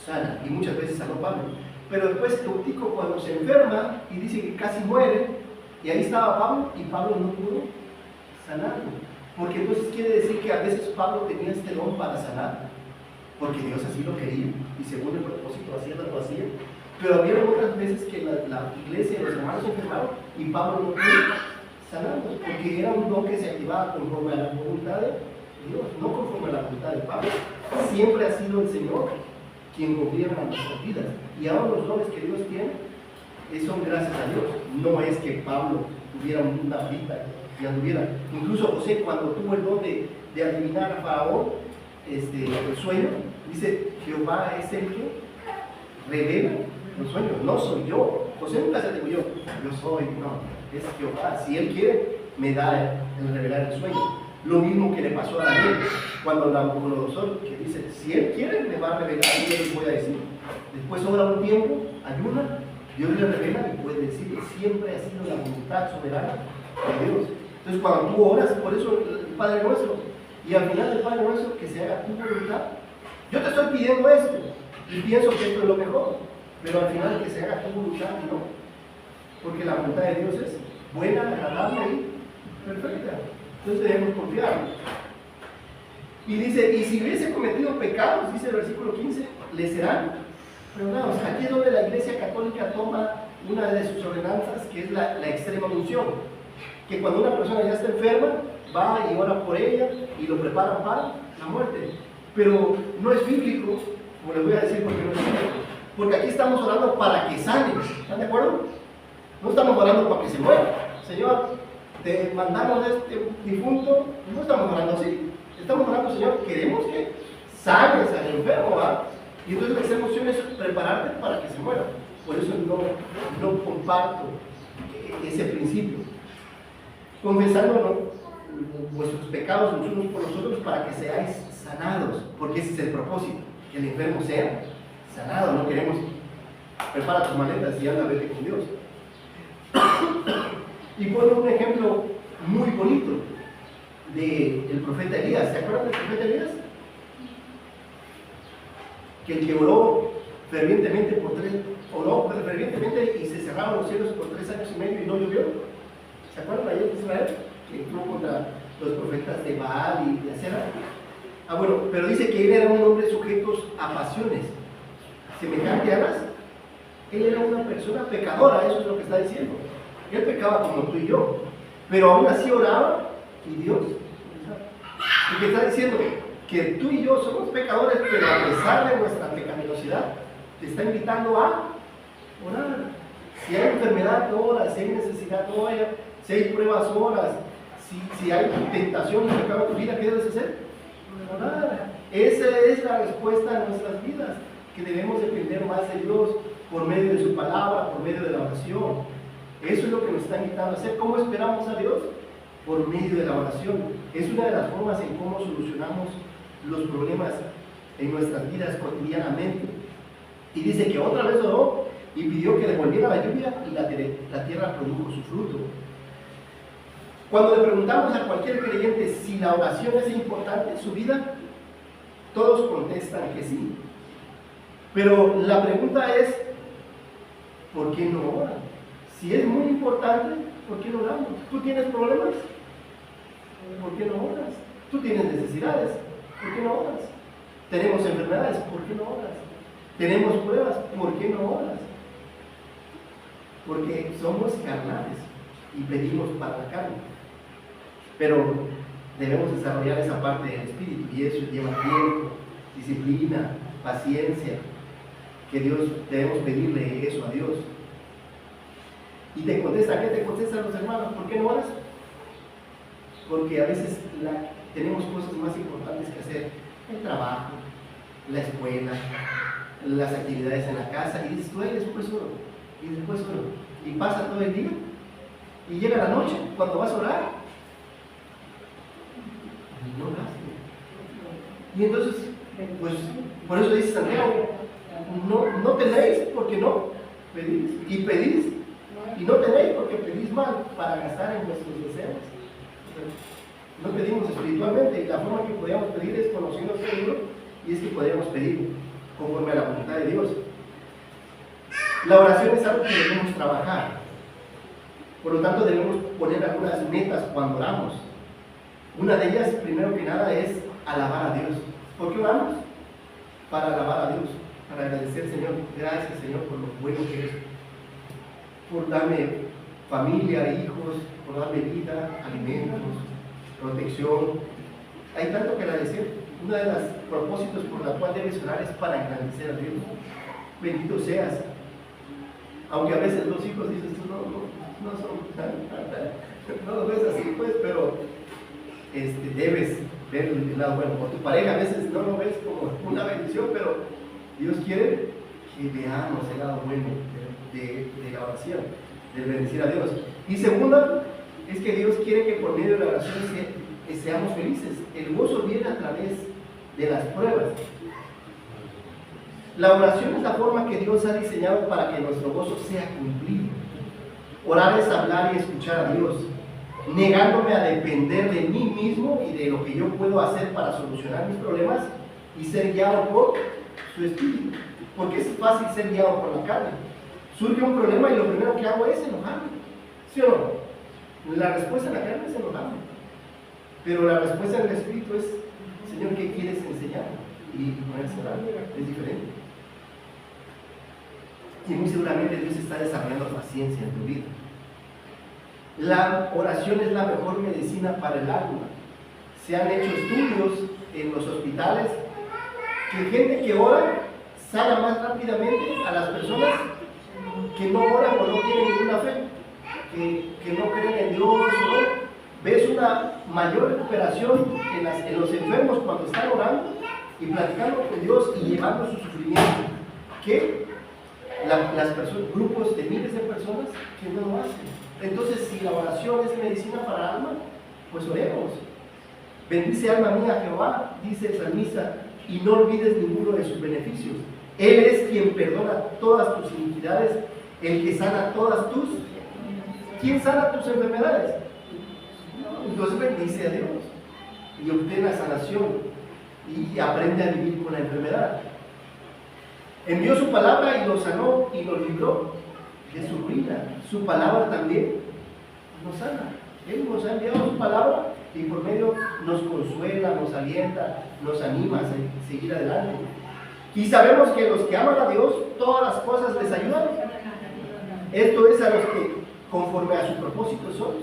Sana, y muchas veces sanó Pablo. Pero después Eutico, cuando se enferma y dice que casi muere, Y ahí estaba Pablo, y Pablo no pudo sanarlo. Porque entonces quiere decir que a veces Pablo tenía este don para sanar, porque Dios así lo quería, y según el propósito lo hacía. Pero había otras veces que la iglesia y los hermanos se enfermaron, y Pablo no pudo sanarlos, porque era un don que se activaba conforme a la voluntad de Dios, no conforme a la voluntad de Pablo. Siempre ha sido el Señor quien gobierna nuestras vidas, y ahora los dones que Dios tiene son gracias a Dios. No es que Pablo tuviera una varita y anduviera. Incluso José, cuando tuvo el don de adivinar a Faraón el sueño, dice: Jehová es el que revela los sueños, no soy yo. José nunca se atribuyó, yo soy, no, es Jehová. Si él quiere, me da el revelar el sueño. Lo mismo que le pasó a Daniel, cuando Nabucodonosor, que dice: si él quiere, me va a revelar y yo les voy a decir. Después ora un tiempo, ayuna, Dios le revela y puede decir. Siempre ha sido la voluntad soberana de Dios. Entonces, cuando tú oras, por eso el Padre Nuestro, y al final del Padre Nuestro, que se haga tu voluntad. Yo te estoy pidiendo esto, y pienso que esto es lo mejor, pero al final que se haga tu voluntad, no. Porque la voluntad de Dios es buena, agradable y perfecta. Entonces debemos confiar. Y dice: y si hubiese cometido pecados, dice el versículo 15, le serán perdonados. Aquí es donde la Iglesia Católica toma una de sus ordenanzas, que es la extrema unción. Que cuando una persona ya está enferma, va y ora por ella y lo preparan para la muerte. Pero no es bíblico, como les voy a decir porque no es bíblico. Porque aquí estamos orando para que sane. ¿Están de acuerdo? No estamos orando para que se muera. Señor, te mandamos este difunto. No estamos orando así. Estamos orando: Señor, queremos que sanes al enfermo, ¿va? Y entonces la extrema unción es prepararte para que se muera. Por eso no comparto ese principio. Confesando vuestros pecados los unos por los otros para que seáis sanados, porque ese es el propósito, que el enfermo sea sanado. No queremos: prepara tus maletas y anda, vete con Dios. Y pone un ejemplo muy bonito del profeta Elías. ¿Se acuerdan del profeta Elías? Que el que oró fervientemente y se cerraron los cielos por 3 años y medio y no llovió. ¿Se acuerdan ayer de Israel? Que entró contra los profetas de Baal y de Acera. Bueno, pero dice que él era un hombre sujeto a pasiones semejante a las. Él era una persona pecadora, eso es lo que está diciendo. Él pecaba como tú y yo, pero aún así oraba y Dios. Y que está diciendo que tú y yo somos pecadores, pero a pesar de nuestra pecaminosidad, te está invitando a orar. Si hay enfermedad, oras. Si hay necesidad, oras. Si hay pruebas, oras. Si hay tentación y pecado en tu vida, ¿qué debes hacer? Orar. Esa es la respuesta a nuestras vidas, que debemos depender más de Dios por medio de su palabra, por medio de la oración. Eso es lo que nos está invitando a hacer. ¿Cómo esperamos a Dios? Por medio de la oración. Es una de las formas en cómo solucionamos los problemas en nuestras vidas cotidianamente. Y dice que otra vez oró y pidió que devolviera la lluvia y la tierra produjo su fruto. Cuando le preguntamos a cualquier creyente si la oración es importante en su vida, todos contestan que sí. Pero la pregunta es: ¿por qué no oran? Si es muy importante, ¿por qué no oramos? ¿Tú tienes problemas? ¿Por qué no oras? ¿Tú tienes necesidades? ¿Por qué no oras? ¿Tenemos enfermedades? ¿Por qué no oras? ¿Tenemos pruebas? ¿Por qué no oras? Porque somos carnales y pedimos para la carne. Pero debemos desarrollar esa parte del espíritu, y eso lleva tiempo, disciplina, paciencia, que debemos pedirle eso a Dios. Y te contesta, ¿qué te contestan los hermanos? ¿Por qué no oras? Porque a veces tenemos cosas más importantes que hacer: el trabajo, la escuela, las actividades en la casa, y dices: tú después oro, y después oro, y pasa todo el día, y llega la noche, cuando vas a orar, y no oraste. Y entonces, pues, por eso dice Santiago: no tenéis porque no pedís, y pedís y no tenéis porque pedís mal, para gastar en vuestros deseos. No pedimos espiritualmente, y la forma que podíamos pedir es conociendo este libro, y es que podíamos pedir conforme a la voluntad de Dios. La oración es algo que debemos trabajar. Por lo tanto, debemos poner algunas metas cuando oramos. Una de ellas, primero que nada, es alabar a Dios. ¿Por qué oramos? Para alabar a Dios, para agradecer, Señor, gracias, Señor, por lo bueno que eres, por darme familia, hijos, por darme vida, alimentos, protección. Hay tanto que agradecer. Uno de los propósitos por la cual debes orar es para agradecer a Dios. Bendito seas. Aunque a veces los hijos dicen, no son no lo ves así, pues, pero debes ver el lado bueno. Por tu pareja a veces no lo ves como una bendición, pero Dios quiere que veamos el lado bueno de la oración, de bendecir a Dios. Y segunda, es que Dios quiere que por medio de la oración seamos felices. El gozo viene a través de las pruebas. La oración es la forma que Dios ha diseñado para que nuestro gozo sea cumplido. Orar es hablar y escuchar a Dios, negándome a depender de mí mismo y de lo que yo puedo hacer para solucionar mis problemas y ser guiado por su Espíritu. Porque es fácil ser guiado por la carne. Surge un problema y lo primero que hago es enojarme. ¿Sí o no? La respuesta en la carne es enojarme. Pero la respuesta en el Espíritu es, Señor, ¿qué quieres enseñar? Y ponerse a orar es diferente. Y muy seguramente Dios está desarrollando paciencia en tu vida. La oración es la mejor medicina para el alma. Se han hecho estudios en los hospitales que gente que ora sana más rápidamente a las personas que no oran o no tienen ninguna fe, que no creen en Dios. ¿No? Ves una mayor recuperación en los enfermos cuando están orando y platicando con Dios y llevando su sufrimiento que las personas, grupos de miles de personas que no lo hacen. Entonces, si la oración es medicina para el alma, pues oremos. Bendice alma mía Jehová, dice el salmista, y no olvides ninguno de sus beneficios. Él es quien perdona todas tus iniquidades, el que sana todas tus... ¿Quién sana tus enfermedades? Entonces bendice a Dios y obtén la sanación y aprende a vivir con la enfermedad. Envió su palabra y lo sanó y lo libró de su ruina. Su palabra también nos sana. Él nos ha enviado su palabra y por medio nos consuela, nos alienta, nos anima a seguir adelante. Y sabemos que los que aman a Dios, todas las cosas les ayudan. Esto es a los que conforme a su propósito son.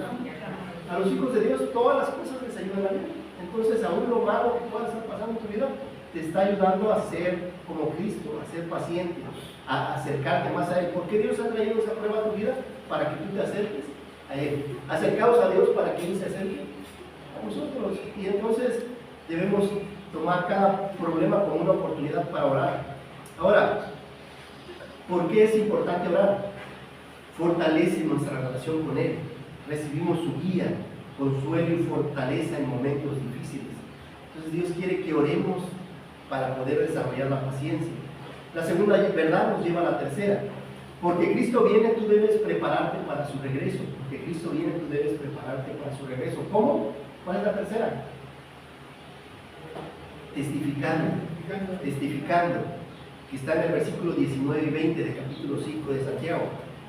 A los hijos de Dios todas las cosas les ayudan a Dios. Entonces aún lo malo que pueda estar pasando en tu vida te está ayudando a ser como Cristo, a ser paciente, a acercarte más a Él. ¿Por qué Dios ha traído esa prueba a tu vida? Para que tú te acerques a Él. Acercaos a Dios para que Él se acerque a nosotros. Y entonces debemos tomar cada problema como una oportunidad para orar. Ahora, ¿por qué es importante orar? Fortalece nuestra relación con Él. Recibimos su guía, consuelo y fortaleza en momentos difíciles. Entonces Dios quiere que oremos para poder desarrollar la paciencia. La segunda verdad nos lleva a la tercera. Porque Cristo viene, tú debes prepararte para su regreso. Porque Cristo viene, tú debes prepararte para su regreso. ¿Cómo? ¿Cuál es la tercera? Testificando, que está en el versículo 19 y 20 del capítulo 5 de Santiago.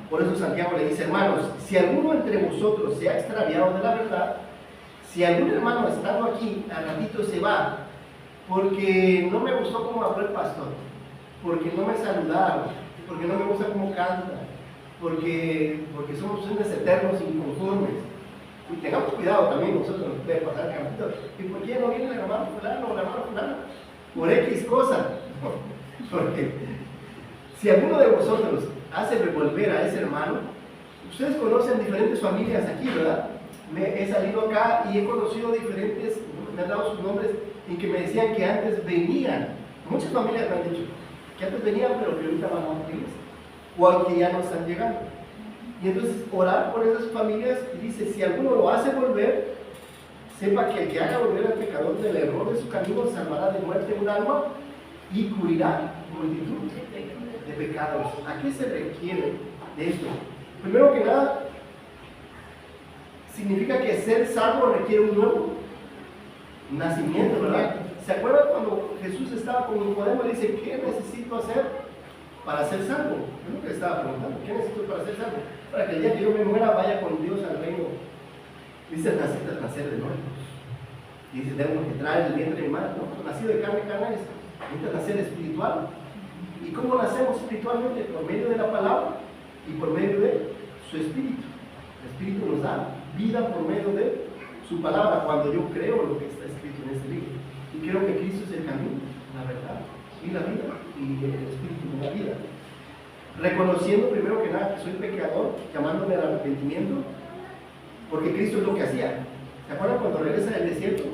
Por eso Santiago le dice, hermanos, si alguno entre vosotros se ha extraviado de la verdad, si algún hermano estando aquí, al ratito se va, porque no me gustó cómo habló el pastor, porque no me saludaron, porque no me gusta cómo canta, porque somos seres eternos inconformes. Y tengamos cuidado también, nosotros nos puede pasar el campito. ¿Y por qué no viene el hermano fulano o la hermana fulana? Por X cosa. Porque si alguno de vosotros hace revolver a ese hermano, ustedes conocen diferentes familias aquí, ¿verdad? He salido acá y he conocido diferentes, me han dado sus nombres, y que me decían que antes venían, muchas familias me han dicho, que antes venían pero que ahorita van a la iglesia, o que ya no están llegando. Y entonces orar por esas familias, y dice, si alguno lo hace volver, sepa que el que haga volver al pecador del error de su camino salvará de muerte un alma y cubrirá multitud de pecados. ¿A qué se requiere de esto? Primero que nada, significa que ser salvo requiere un nuevo nacimiento, ¿verdad? ¿Se acuerdan cuando Jesús estaba con Nicodemo y dice, ¿qué necesito hacer para ser salvo? Es lo que le estaba preguntando. ¿Qué necesito para ser salvo? Para que el día que yo me muera vaya con Dios al reino. Dice, necesitas nacer de nuevo. Y dice, tengo que traer el vientre de mi madre. No, nacido de carne carnal, necesitas nacer espiritual. ¿Y cómo nacemos espiritualmente? Por medio de la palabra y por medio de su espíritu. El espíritu nos da vida por medio de su palabra, cuando yo creo lo que está escrito en este libro. Y creo que Cristo es el camino, la verdad y la vida, y el espíritu me da vida. Reconociendo primero que nada que soy pecador, llamándome al arrepentimiento, porque Cristo es lo que hacía. ¿Se acuerdan cuando regresa del desierto?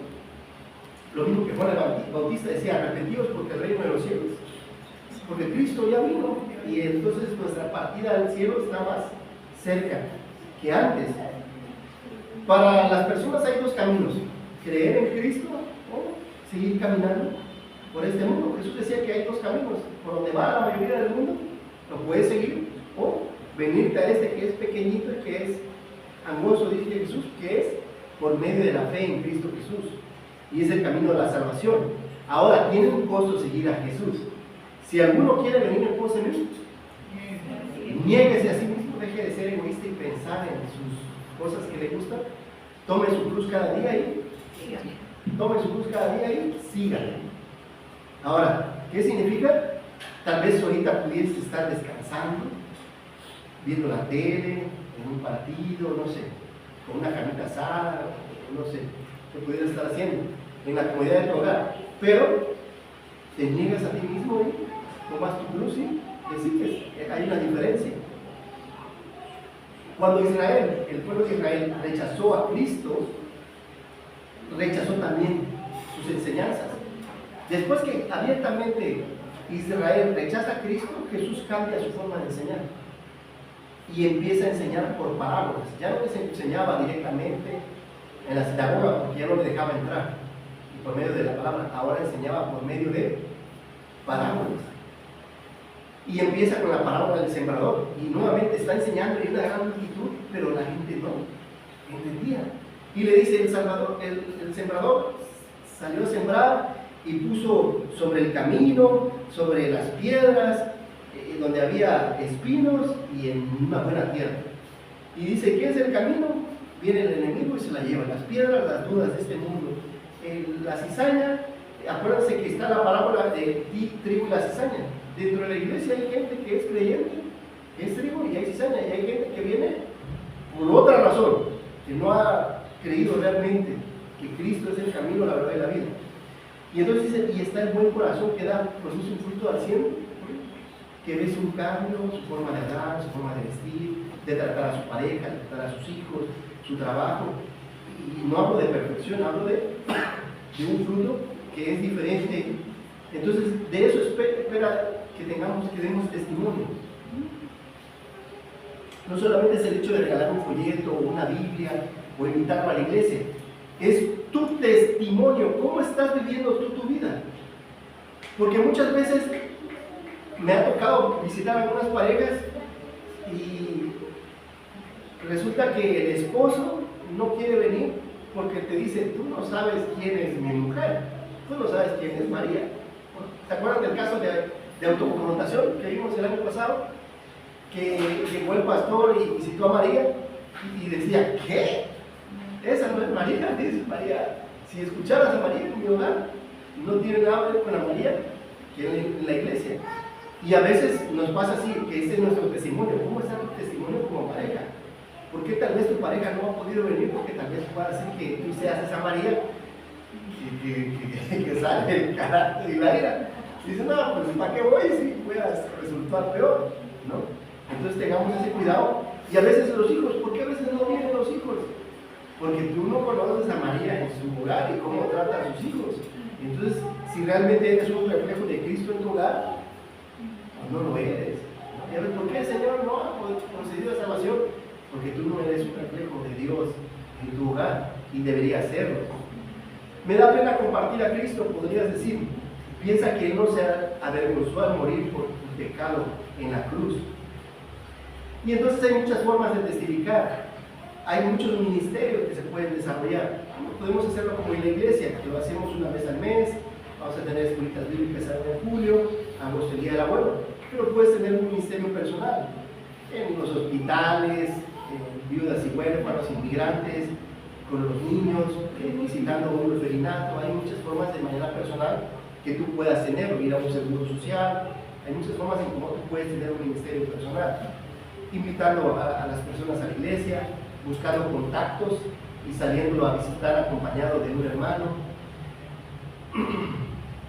Lo mismo que Juan el Bautista decía, arrepentidos porque el reino de los cielos. Porque Cristo ya vino y entonces nuestra partida al cielo está más cerca que antes. Para las personas hay dos caminos: creer en Cristo o seguir caminando por este mundo. Jesús decía que hay dos caminos: por donde va la mayoría del mundo, lo puedes seguir, o venirte a este que es pequeñito y que es angosto, dice Jesús, que es por medio de la fe en Cristo Jesús, y es el camino de la salvación. Ahora, tiene un costo seguir a Jesús. Si alguno quiere venir en pos de mí, niéguese a sí mismo, deje de ser egoísta y pensar en sus cosas que le gustan, tome su cruz cada día y tome su cruz cada día y sígale. Ahora, ¿qué significa? Tal vez ahorita pudieras estar descansando, viendo la tele, en un partido, no sé, con una carnita asada, no sé, qué pudieras estar haciendo en la comodidad de tu hogar, pero te niegas a ti mismo y tomas tu cruz y le sigues. Hay una diferencia. Cuando Israel, el pueblo de Israel, rechazó a Cristo, rechazó también sus enseñanzas. Después que abiertamente Israel rechaza a Cristo, Jesús cambia su forma de enseñar y empieza a enseñar por parábolas. Ya no les enseñaba directamente en la sinagoga porque ya no le dejaba entrar, y por medio de la palabra. Ahora enseñaba por medio de parábolas. Y empieza con la parábola del sembrador, y nuevamente está enseñando en una gran multitud, pero la gente no entendía. Y le dice el sembrador salió a sembrar y puso sobre el camino, sobre las piedras, donde había espinos y en una buena tierra. Y dice, ¿qué es el camino? Viene el enemigo y se la lleva. Las piedras, las dudas de este mundo. La cizaña, acuérdense que está la parábola de trigo y la cizaña. Dentro de la iglesia hay gente que es creyente, que es trigo, y hay cizaña, y hay gente que viene por otra razón, que no ha creído realmente que Cristo es el camino, la verdad y la vida. Y entonces dice, y está el buen corazón que da, produce un fruto al cielo, que ves un cambio, su forma de hablar, su forma de vestir, de tratar a su pareja, de tratar a sus hijos, su trabajo. Y no hablo de perfección, hablo de un fruto que es diferente. Entonces, de eso espera que demos testimonio. No solamente es el hecho de regalar un folleto o una Biblia o invitarlo a la iglesia, es tu testimonio. ¿Cómo estás viviendo tú tu vida? Porque muchas veces me ha tocado visitar a algunas parejas y resulta que el esposo no quiere venir porque te dice, tú no sabes quién es mi mujer, tú no sabes quién es María. ¿Se acuerdan del caso de autoconfrontación que vimos el año pasado? Que llegó el pastor y visitó a María y decía, ¿qué? Esa no es María, dice María. Si escucharas a María en mi hogar, no tiene nada que ver con la María que en la iglesia. Y a veces nos pasa así, que ese es nuestro testimonio. ¿Cómo está tu testimonio como pareja? ¿Por qué tal vez tu pareja no ha podido venir? Porque tal vez pueda ser que tú seas esa María que sale el carácter y la ira. Dice, no, pues ¿para qué voy si pueda resultar peor? ¿No? Entonces tengamos ese cuidado. Y a veces los hijos, ¿por qué a veces no vienen los hijos? Porque tú no conoces a María en su hogar y cómo trata a sus hijos. Entonces, si realmente eres un reflejo de Cristo en tu hogar, pues no lo eres. ¿Y a ver, por qué el Señor no ha concedido salvación? Porque tú no eres un reflejo de Dios en tu hogar y deberías serlo. Me da pena compartir a Cristo, podrías decir. Piensa que Él no se avergonzó al morir por tu pecado en la cruz. Y entonces hay muchas formas de testificar. Hay muchos ministerios que se pueden desarrollar. Podemos hacerlo como en la iglesia, que lo hacemos una vez al mes. Vamos a tener escuelitas bíblicas en julio, agosto, el día del abuelo. pero puedes tener un ministerio personal en los hospitales, viudas y huérfanos, inmigrantes, con los niños, visitando un orfelinato. Hay muchas formas de manera personal que tú puedas tener, ir a un seguro social. Hay muchas formas en cómo tú puedes tener un ministerio personal, invitando a las personas a la iglesia, buscando contactos y saliéndolo a visitar acompañado de un hermano.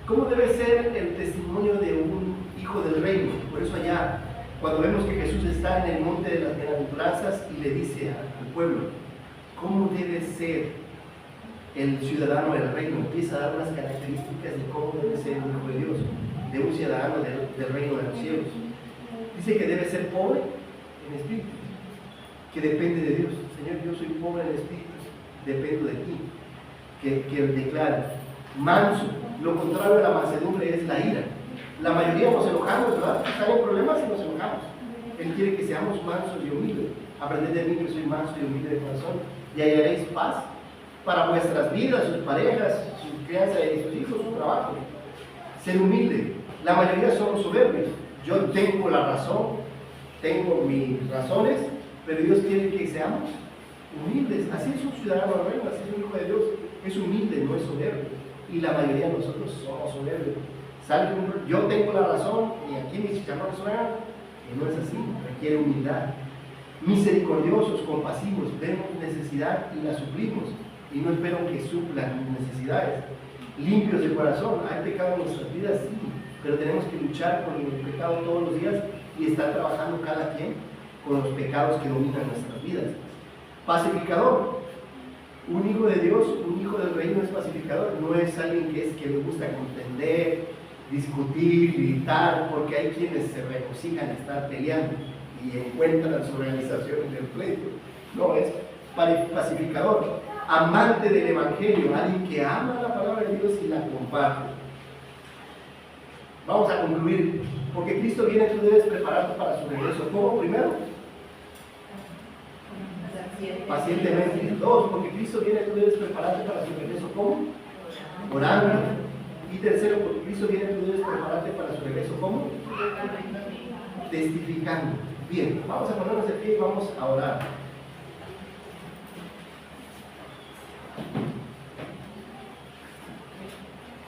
¿Cómo debe ser el testimonio de un hijo del reino? Por eso allá, cuando vemos que Jesús está en el monte de las bienaventuranzas y le dice al pueblo, ¿cómo debe ser el ciudadano del reino? Empieza a dar unas características de cómo debe ser un hijo de Dios, de un ciudadano del reino de los cielos. Dice que debe ser pobre en espíritu, que depende de Dios. Señor, yo soy pobre en espíritu, dependo de ti. Que declare, manso. Lo contrario de la mansedumbre es la ira. La mayoría nos enojamos, ¿verdad? Están en problemas y nos enojamos. Él quiere que seamos mansos y humildes. Aprended de mí que soy manso y humilde de corazón, y hallaréis paz para vuestras vidas, sus parejas, su crianza de sus hijos, su trabajo. Ser humilde. La mayoría somos soberbios. Yo tengo la razón, tengo mis razones, pero Dios quiere que seamos humildes. Así es un ciudadano del reino, así es un hijo de Dios. Es humilde, no es soberbio. Y la mayoría de nosotros somos soberbios. Yo tengo la razón y aquí mis chicharrones suenan, y no es así, requiere humildad. Misericordiosos, compasivos, vemos necesidad y la suplimos, y no espero que suplan mis necesidades. Limpios de corazón, hay pecado en nuestras vidas, sí, pero tenemos que luchar con el pecado todos los días y estar trabajando cada quien con los pecados que dominan nuestras vidas. Pacificador. Un hijo de Dios, un hijo del reino es pacificador, no es alguien que le gusta contender, discutir, gritar, porque hay quienes se regocijan estar peleando y encuentran su realización en el pleito. No, es pacificador, amante del evangelio, alguien que ama la palabra de Dios y la comparte. Vamos a concluir, porque Cristo viene, tú debes prepararte para su regreso. ¿Cómo? Primero, pacientemente. Dos, porque Cristo viene, tú debes prepararte para su regreso. ¿Cómo? Orando. Y tercero, porque Cristo viene, tú debes prepararte para su regreso. ¿Cómo? Testificando. Bien, vamos a ponernos de pie y vamos a orar.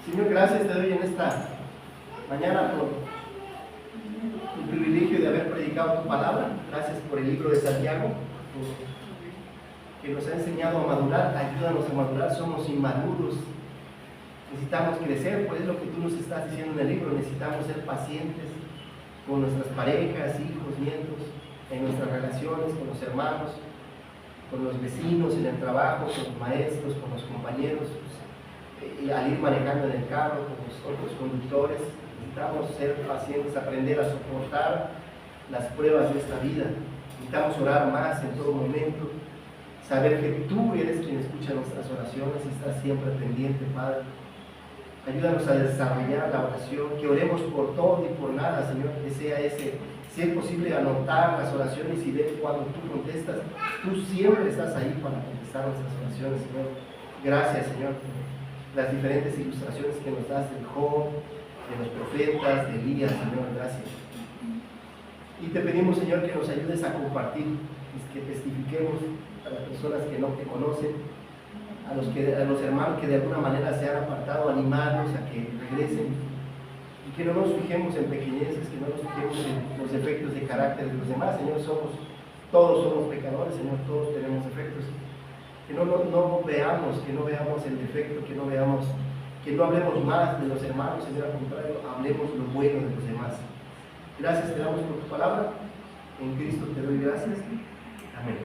Señor, gracias te doy en esta mañana por el privilegio de haber predicado tu palabra. Gracias por el libro de Santiago, que nos ha enseñado a madurar. Ayúdanos a madurar, somos inmaduros, necesitamos crecer, pues es lo que tú nos estás diciendo en el libro. Necesitamos ser pacientes con nuestras parejas, hijos, nietos, en nuestras relaciones con los hermanos, con los vecinos, en el trabajo, con los maestros, con los compañeros, y al ir manejando en el carro, con los otros conductores. Necesitamos ser pacientes, aprender a soportar las pruebas de esta vida. Necesitamos orar más en todo momento, saber que tú eres quien escucha nuestras oraciones y estás siempre pendiente, Padre. Ayúdanos a desarrollar la oración, que oremos por todo y por nada, Señor, que sea ese, si es posible, anotar las oraciones y ver cuando tú contestas. Tú siempre estás ahí para contestar nuestras oraciones, Señor. Gracias, Señor, por las diferentes ilustraciones que nos das del Job, de los profetas, de Elías, Señor, gracias. Y te pedimos, Señor, que nos ayudes a compartir, que testifiquemos a las personas que no te conocen, a los hermanos que de alguna manera se han apartado, animarlos a que regresen, y que no nos fijemos en pequeñeces, que no nos fijemos en los defectos de carácter de los demás. Señor, todos somos pecadores, Señor, todos tenemos defectos. Que no veamos el defecto, que no hablemos más de los hermanos, Señor, al contrario, hablemos lo bueno de los demás. Gracias te damos por tu palabra, en Cristo te doy gracias. Amén.